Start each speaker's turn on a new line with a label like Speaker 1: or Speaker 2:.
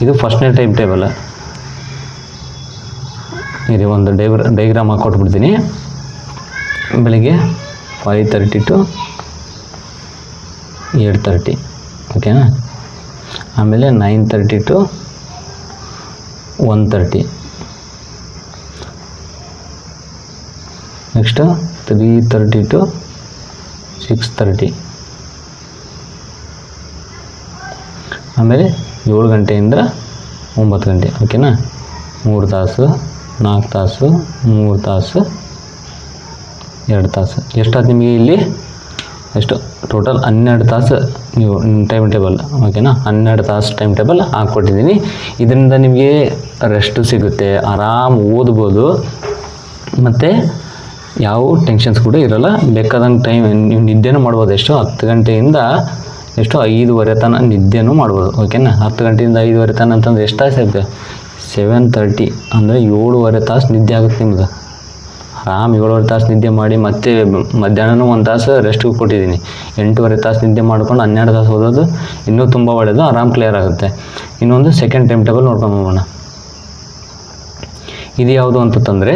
Speaker 1: ಇದು ಫಸ್ಟ್ನೇ time table. ಇದು ಒಂದು ಡೈಗ್ರಾಮ್ ಹಾಕ್ಕೊಟ್ಬಿಡ್ತೀನಿ. ಬೆಳಿಗ್ಗೆ 5:30 to 8:30, ಓಕೆನಾ. ಆಮೇಲೆ 9:30 to 1:30, ನೆಕ್ಸ್ಟ್ 3:30 to 6:30, ಆಮೇಲೆ 7 ಗಂಟೆಯಿಂದ 9 ಗಂಟೆ, ಓಕೆನಾ. 3 ತಾಸು, 4 ತಾಸು, 3 ತಾಸು, 2 ತಾಸು. ಎಷ್ಟಾಯ್ತು ನಿಮಗೆ ಇಲ್ಲಿ? ಎಷ್ಟು ಟೋಟಲ್ 12 ತಾಸು ನೀವು ಟೈಮ್ ಟೇಬಲ್, ಓಕೆನಾ. 12 ತಾಸು ಟೈಮ್ ಟೇಬಲ್ ಹಾಕ್ಕೊಟ್ಟಿದ್ದೀನಿ. ಇದರಿಂದ ನಿಮಗೆ ರೆಸ್ಟು ಸಿಗುತ್ತೆ, ಆರಾಮ್ ಓದ್ಬೋದು, ಮತ್ತು ಯಾವ ಟೆನ್ಷನ್ಸ್ ಕೂಡ ಇರೋಲ್ಲ. ಬೇಕಾದಂಗೆ ಟೈಮ್ ನೀವು ನಿದ್ದೆನೂ ಮಾಡ್ಬೋದು. ಎಷ್ಟು 10 ಗಂಟೆಯಿಂದ ಎಷ್ಟು 5:30 ತನಕ ನಿದ್ದೆನೂ ಮಾಡ್ಬೋದು, ಓಕೆನಾ. 10 ಗಂಟೆಯಿಂದ 5:30 ತನಕ ಅಂತಂದ್ರೆ ಎಷ್ಟು ತಾಸು ಆಗುತ್ತೆ? 7:30 ಅಂದರೆ 7.5 ತಾಸು ನಿದ್ದೆ ಆಗುತ್ತೆ ನಿಮ್ದು. ಆರಾಮ್ 7.5 ತಾಸು ನಿದ್ದೆ ಮಾಡಿ, ಮತ್ತೆ ಮಧ್ಯಾಹ್ನನೂ 1 ತಾಸು ರೆಸ್ಟ್ಗೂ ಕೊಟ್ಟಿದ್ದೀನಿ. 8.5 ತಾಸು ನಿದ್ದೆ ಮಾಡ್ಕೊಂಡು 12 ತಾಸು ಓದೋದು ಇನ್ನೂ ತುಂಬ ಒಳ್ಳೆಯದು, ಆರಾಮ್ ಕ್ಲಿಯರ್ ಆಗುತ್ತೆ. ಇನ್ನೊಂದು ಸೆಕೆಂಡ್ ಟೈಮ್ ಟೇಬಲ್ ನೋಡ್ಕೊಂಡು ಹೋಗೋಣ. ಇದು ಯಾವುದು ಅಂತಂದರೆ